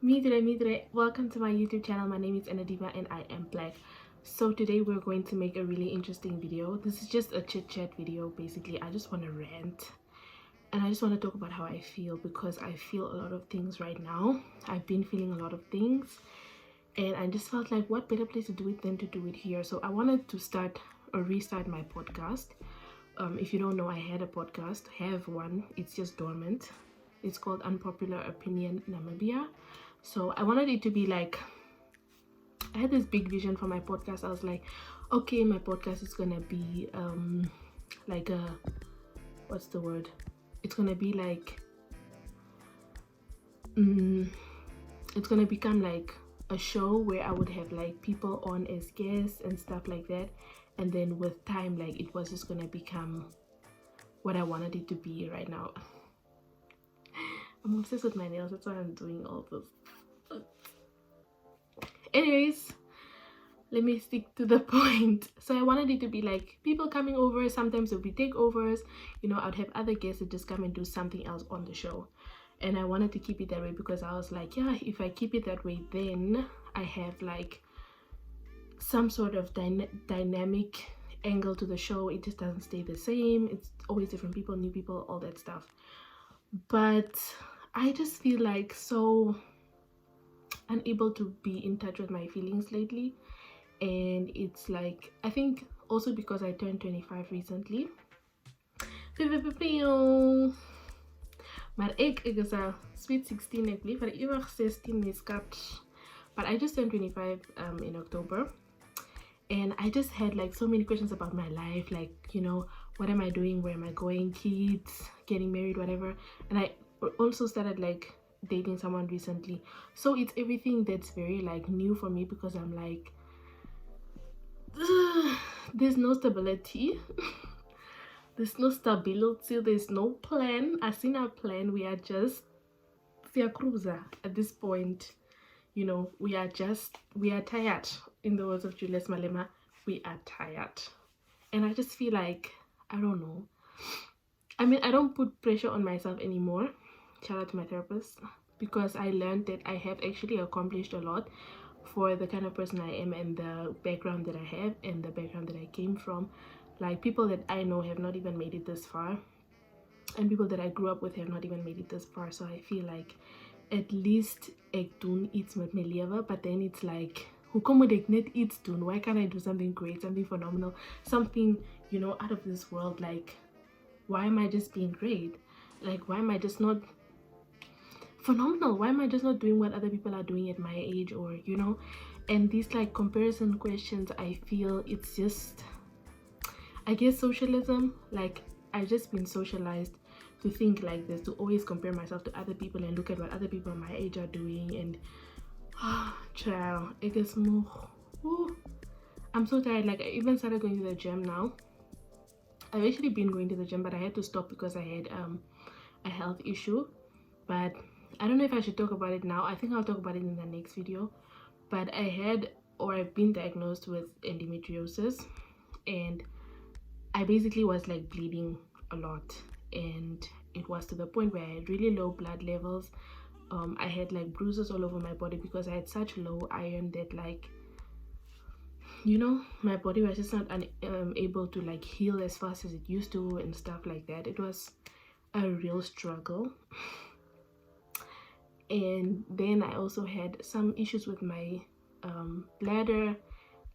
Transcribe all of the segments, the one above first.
Midre, welcome to my YouTube channel. My name is Ann-Adeva and I am black. So today we're going to make a really interesting video. This is just a chit chat video. Basically, I just want to rant and I just want to talk about how I feel, because I feel a lot of things right now. I've been feeling a lot of things and I just felt like what better place to do it than to do it here. So I wanted to start or restart my podcast. If you don't know, I had a podcast, have one, it's just dormant. It's called Unpopular Opinion Namibia. So I wanted it to be like, I had this big vision for my podcast. I was like, okay, my podcast is gonna be like a, what's the word, it's gonna be like it's gonna become like a show where I would have like people on as guests and stuff like that. And then with time, like, it was just gonna become what I wanted it to be right now. I'm obsessed with my nails, that's why I'm doing all this. Anyways, let me stick to the point. So I wanted it to be like people coming over. Sometimes it would be takeovers, you know. I'd have other guests that just come and do something else on the show, and I wanted to keep it that way because I was like, yeah, if I keep it that way, then I have like some sort of dynamic angle to the show. It just doesn't stay the same. It's always different people, new people, all that stuff. But I just feel like so unable to be in touch with my feelings lately. And it's like, I think also because I turned 25 recently. Maar ek is a sweet 16, ek believe, vir 16 miskat. But I just turned 25 in October. And I just had like so many questions about my life, like, you know, what am I doing, where am I going, kids, getting married, whatever. And I also started like dating someone recently, so it's everything that's very like new for me, because I'm like, there's no stability. There's no stability, there's no plan. I seen our plan. We are just via cruiser at this point, you know. We are tired. In the words of Julius Malema, we are tired. And I just feel like, I don't know, I mean, I don't put pressure on myself anymore. Shout out to my therapist, because I learned that I have actually accomplished a lot for the kind of person I am and the background that I have and the background that I came from. Like, people that I know have not even made it this far, and people that I grew up with have not even made it this far. So I feel like at least ek doen iets met my lewe. But then it's like, hoekom moet ek net iets doen? Why can't I do something great, something phenomenal, something, you know, out of this world? Like, why am I just being great? Like, why am I just not phenomenal? Why am I just not doing what other people are doing at my age, or, you know? And these like comparison questions, I feel it's just, I guess, socialism. Like, I've just been socialized to think like this, to always compare myself to other people and look at what other people my age are doing. And child, it gets more. I'm so tired. Like, I even started going to the gym now. I've actually been going to the gym, but I had to stop because I had a health issue. But I don't know if I should talk about it now. I think I'll talk about it in the next video. But I've been diagnosed with endometriosis, and I basically was like bleeding a lot, and it was to the point where I had really low blood levels. I had like bruises all over my body because I had such low iron that, like, you know, my body was just not able to like heal as fast as it used to and stuff like that. It was a real struggle. And then I also had some issues with my bladder,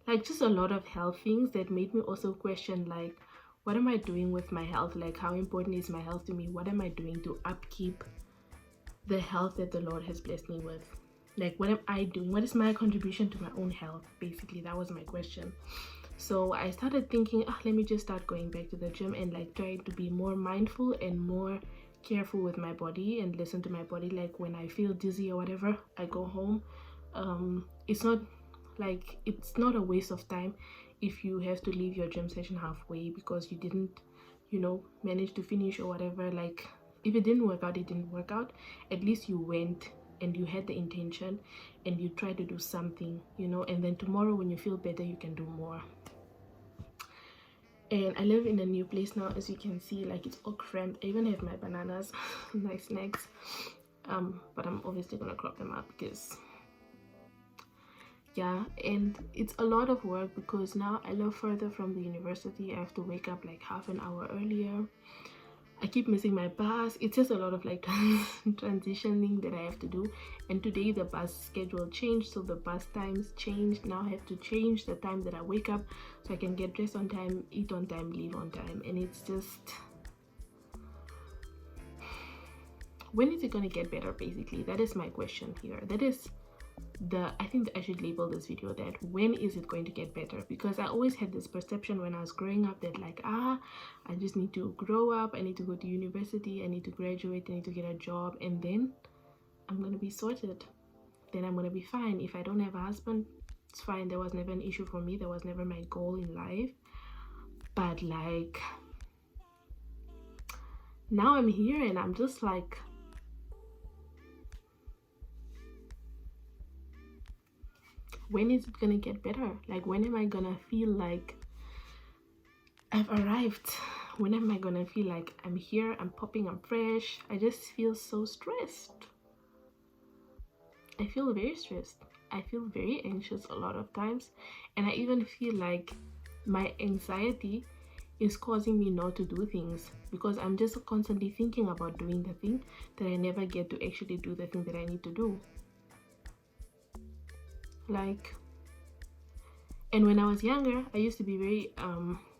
like just a lot of health things that made me also question, like, what am I doing with my health? Like, how important is my health to me? What am I doing to upkeep the health that the Lord has blessed me with? Like, what am I doing? What is my contribution to my own health? Basically, that was my question. So I started thinking, let me just start going back to the gym and like try to be more mindful and more careful with my body and listen to my body. Like, when I feel dizzy or whatever, I go home. It's not like, it's not a waste of time if you have to leave your gym session halfway because you didn't, you know, manage to finish or whatever. Like, if it didn't work out, it didn't work out. At least you went and you had the intention and you try to do something, you know, and then tomorrow when you feel better, you can do more. And I live in a new place now, as you can see. Like, it's all cramped. I even have my bananas, my snacks, but I'm obviously gonna crop them up because yeah, and it's a lot of work because now I live further from the university. I have to wake up like half an hour earlier. I keep missing my bus. It's just a lot of like transitioning that I have to do. And today the bus schedule changed, so the bus times changed. Now I have to change the time that I wake up so I can get dressed on time, eat on time, leave on time. And it's just, when is it gonna get better? Basically, that is my question here. That is I think that I should label this video that, when is it going to get better? Because I always had this perception when I was growing up that like, I just need to grow up, I need to go to university, I need to graduate, I need to get a job, and then I'm gonna be sorted, then I'm gonna be fine. If I don't have a husband, it's fine. There was never an issue for me. That was never my goal in life. But like, now I'm here and I'm just like, when is it gonna get better? Like, when am I gonna feel like I've arrived? When am I gonna feel like I'm here, I'm popping, I'm fresh? I just feel so stressed. I feel very stressed. I feel very anxious a lot of times, and I even feel like my anxiety is causing me not to do things because I'm just constantly thinking about doing the thing that I never get to actually do the thing that I need to do. Like, and when I was younger, I used to be very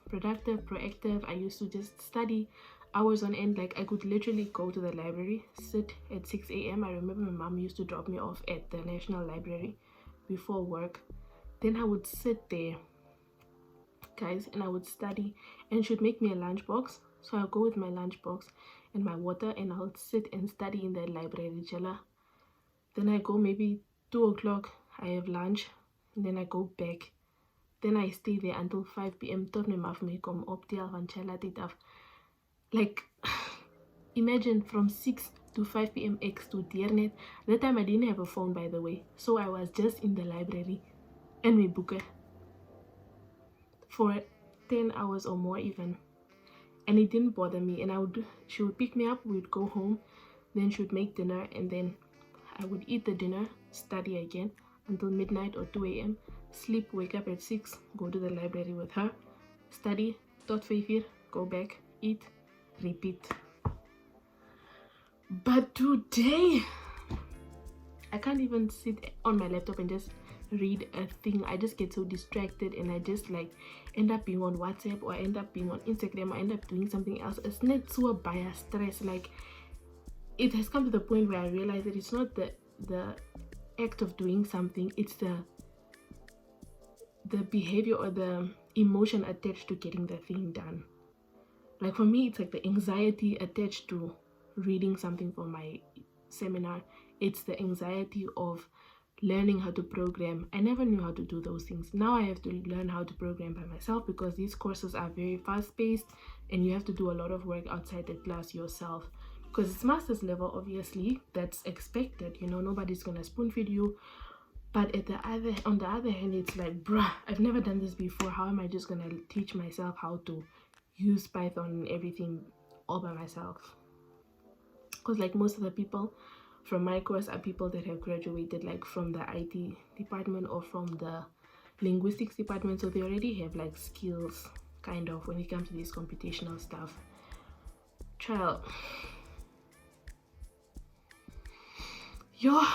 productive, proactive. I used to just study hours on end. Like, I could literally go to the library, sit at 6 a.m. I remember my mom used to drop me off at the National Library before work. Then I would sit there, guys, and I would study, and she would make me a lunchbox. So I'll go with my lunchbox and my water, and I'll sit and study in the library, chala. Then I go maybe 2 o'clock, I have lunch, and then I go back. Then I stay there until 5 p.m. Tot my maf mee kom op die van chala dit af. Like, imagine from 6 to 5 p.m. ek studeer net. That time I didn't have a phone, by the way. So I was just in the library and my book for 10 hours or more even. And it didn't bother me. And she would pick me up, we would go home, then she would make dinner, and then I would eat the dinner, study again until midnight or 2 a.m. Sleep, wake up at 6, go to the library with her, study, tot 5 uur, go back, eat, repeat. But today, I can't even sit on my laptop and just read a thing. I just get so distracted and I just like end up being on WhatsApp or end up being on Instagram or end up doing something else. It's not so bias stress. Like, it has come to the point where I realize that it's not the act of doing something, it's the behavior or the emotion attached to getting the thing done. Like, for me, it's like the anxiety attached to reading something for my seminar. It's the anxiety of learning how to program. I never knew how to do those things. Now I have to learn how to program by myself because these courses are very fast-paced and you have to do a lot of work outside the class yourself. Because it's master's level, obviously, that's expected. You know, nobody's gonna spoon feed you. But on the other hand, it's like, bruh, I've never done this before. How am I just gonna teach myself how to use Python and everything all by myself? Because like most of the people from my course are people that have graduated like from the IT department or from the linguistics department, so they already have like skills kind of when it comes to this computational stuff. Child, yeah,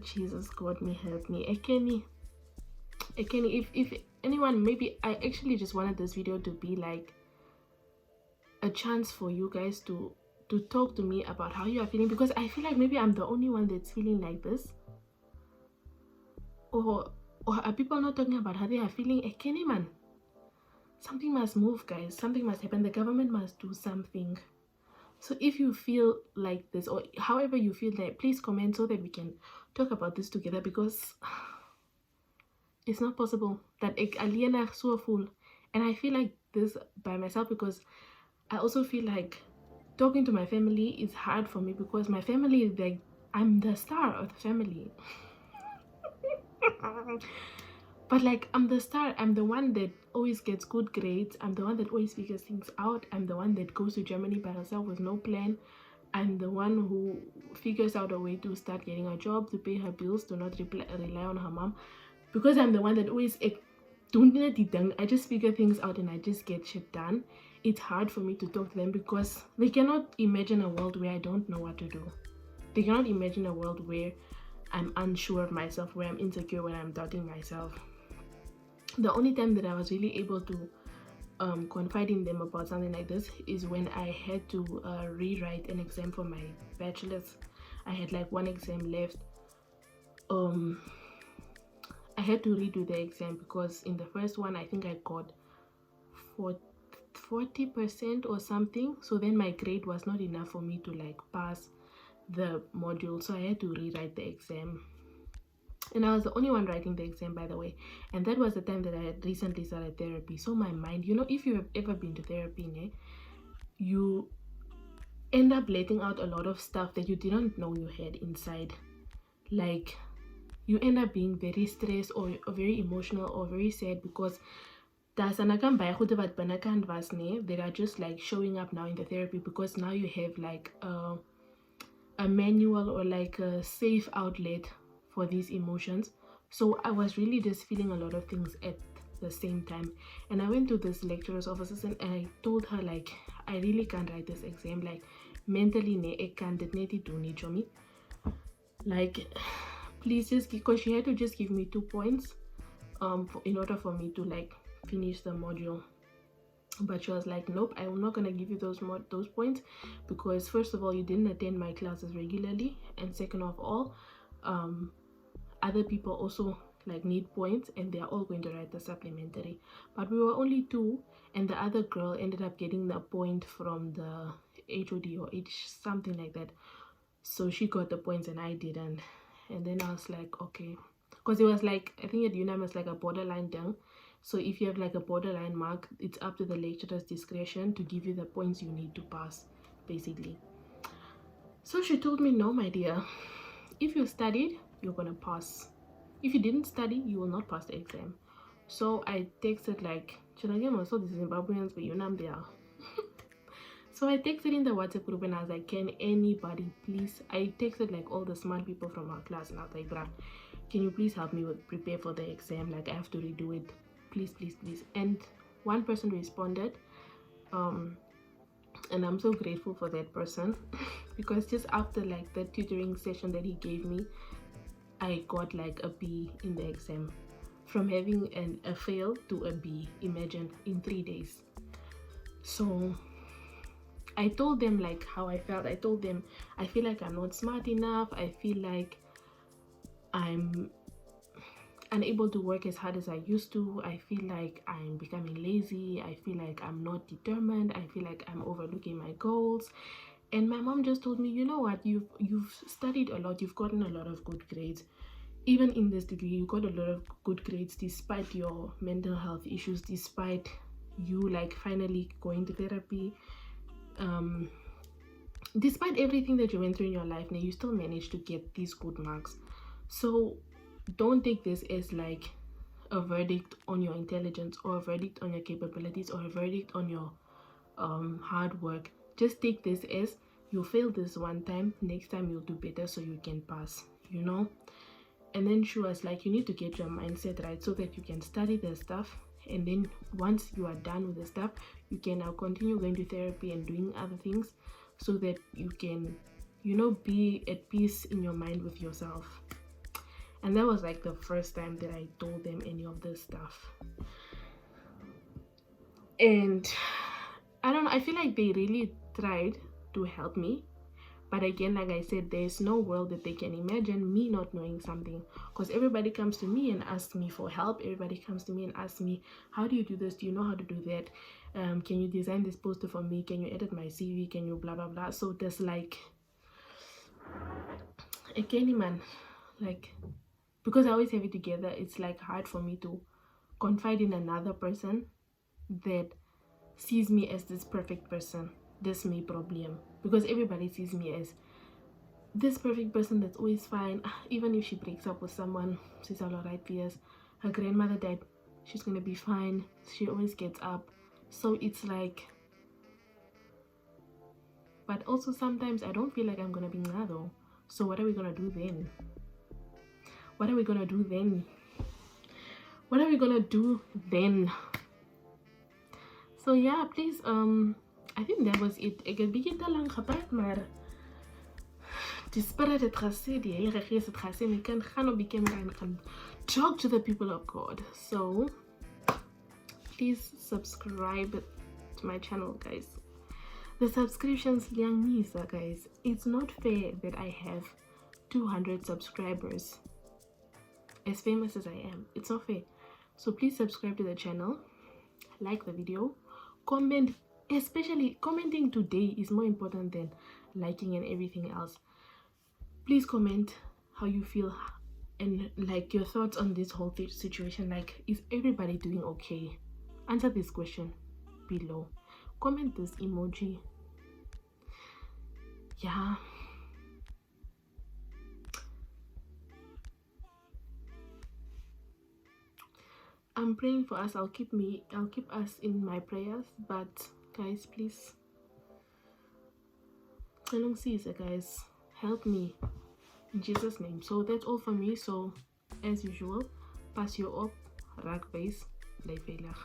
Jesus, God me help me. Ekeni, if anyone, maybe I actually just wanted this video to be like a chance for you guys to talk to me about how you are feeling, because I feel like maybe I'm the only one that's feeling like this, or are people not talking about how they are feeling? Ekeni man, something must move, guys. Something must happen. The government must do something. So if you feel like this, or however you feel, that, please comment so that we can talk about this together, because it's not possible that aliena so full. And I feel like this by myself because I also feel like talking to my family is hard for me, because my family is like, I'm the star of the family. But like, I'm the star. I'm the one that always gets good grades. I'm the one that always figures things out. I'm the one that goes to Germany by herself with no plan. I'm the one who figures out a way to start getting a job, to pay her bills, to not rely on her mom, because I'm the one that always I just figure things out and I just get shit done. It's hard for me to talk to them because they cannot imagine a world where I don't know what to do. They cannot imagine a world where I'm unsure of myself, where I'm insecure, when I'm doubting myself. The only time that I was really able to confide in them about something like this is when I had to rewrite an exam for my bachelor's. I had like one exam left. I had to redo the exam because in the first one I think I got 40% or something, so then my grade was not enough for me to like pass the module, so I had to rewrite the exam. And I was the only one writing the exam, by the way, and that was the time that I had recently started therapy. So my mind, you know, if you have ever been to therapy, you end up letting out a lot of stuff that you didn't know you had inside. Like, you end up being very stressed or very emotional or very sad because they are just like showing up now in the therapy, because now you have like a manual or like a safe outlet for these emotions. So I was really just feeling a lot of things at the same time, and I went to this lecturer's office and I told her, like, I really can't write this exam, like mentally I can't do me, like, please just, because she had to just give me 2 points in order for me to like finish the module. But she was like, nope, I'm not gonna give you those points, because first of all, you didn't attend my classes regularly, and second of all, other people also like need points and they're all going to write the supplementary. But we were only 2, and the other girl ended up getting the point from the HOD or something like that, so she got the points and I didn't. And then I was like, okay, because it was like, I think at UNAM it's like a borderline thing. So if you have like a borderline mark, it's up to the lecturer's discretion to give you the points you need to pass, basically. So she told me, no, my dear, if you studied, you're gonna pass. If you didn't study, you will not pass the exam. So I texted like, so the Zimbabweans, but UNAM there. So I texted in the WhatsApp group and I was like, can anybody please, I texted like all the smart people from our class and I was like, bruh, can you please help me with prepare for the exam? Like, I have to redo it, please, please, please. And one person responded, and I'm so grateful for that person because just after like the tutoring session that he gave me, I got like a B in the exam, from having a fail to a B, imagine, in 3 days. So I told them like how I felt. I told them I feel like I'm not smart enough. I feel like I'm unable to work as hard as I used to. I feel like I'm becoming lazy. I feel like I'm not determined. I feel like I'm overlooking my goals. And my mom just told me, you know what, you've studied a lot, you've gotten a lot of good grades. Even in this degree, you got a lot of good grades despite your mental health issues, despite you like finally going to therapy. Despite everything that you went through in your life, now you still managed to get these good marks. So don't take this as like a verdict on your intelligence or a verdict on your capabilities or a verdict on your hard work. Just take this as you failed this one time, next time you'll do better so you can pass, you know. And then she was like, you need to get your mindset right so that you can study the stuff, and then once you are done with the stuff, you can now continue going to therapy and doing other things so that you can, you know, be at peace in your mind with yourself. And that was like the first time that I told them any of this stuff. And I don't know, I feel like they really tried to help me. But again, like I said, there's no world that they can imagine me not knowing something, because everybody comes to me and asks me for help. Everybody comes to me and asks me, how do you do this? Do you know how to do that? Can you design this poster for me? Can you edit my CV? Can you blah, blah, blah? So there's like, again, man, like, because I always have it together, it's like hard for me to confide in another person that sees me as this perfect person, this me problem, because everybody sees me as this perfect person that's always fine. Even if she breaks up with someone, she's all right. Yes, her grandmother died, she's gonna be fine, she always gets up. So it's like, but also sometimes I don't feel like I'm gonna be ngado. So what are we gonna do then? What are we gonna do then? What are we gonna do then? So yeah, please, I think that was it. Ek het bietjie te lank gepraat, maar die spirit het gesê, die Heilige Gees het gesê, we kan gaan op die camera en gaan talk to the people of God. So please subscribe to my channel, guys. The subscriptions liang misa, guys. It's not fair that I have 200 subscribers, as famous as I am. It's not fair. So please subscribe to the channel, like the video, comment. Especially commenting today is more important than liking and everything else. Please comment how you feel and like your thoughts on this whole situation. Like, is everybody doing okay? Answer this question below. Comment this emoji. Yeah. I'm praying for us. I'll keep us in my prayers. But guys, please, guys, help me in Jesus' name. So that's all for me. So as usual, pass your op, raak base, bly veilig.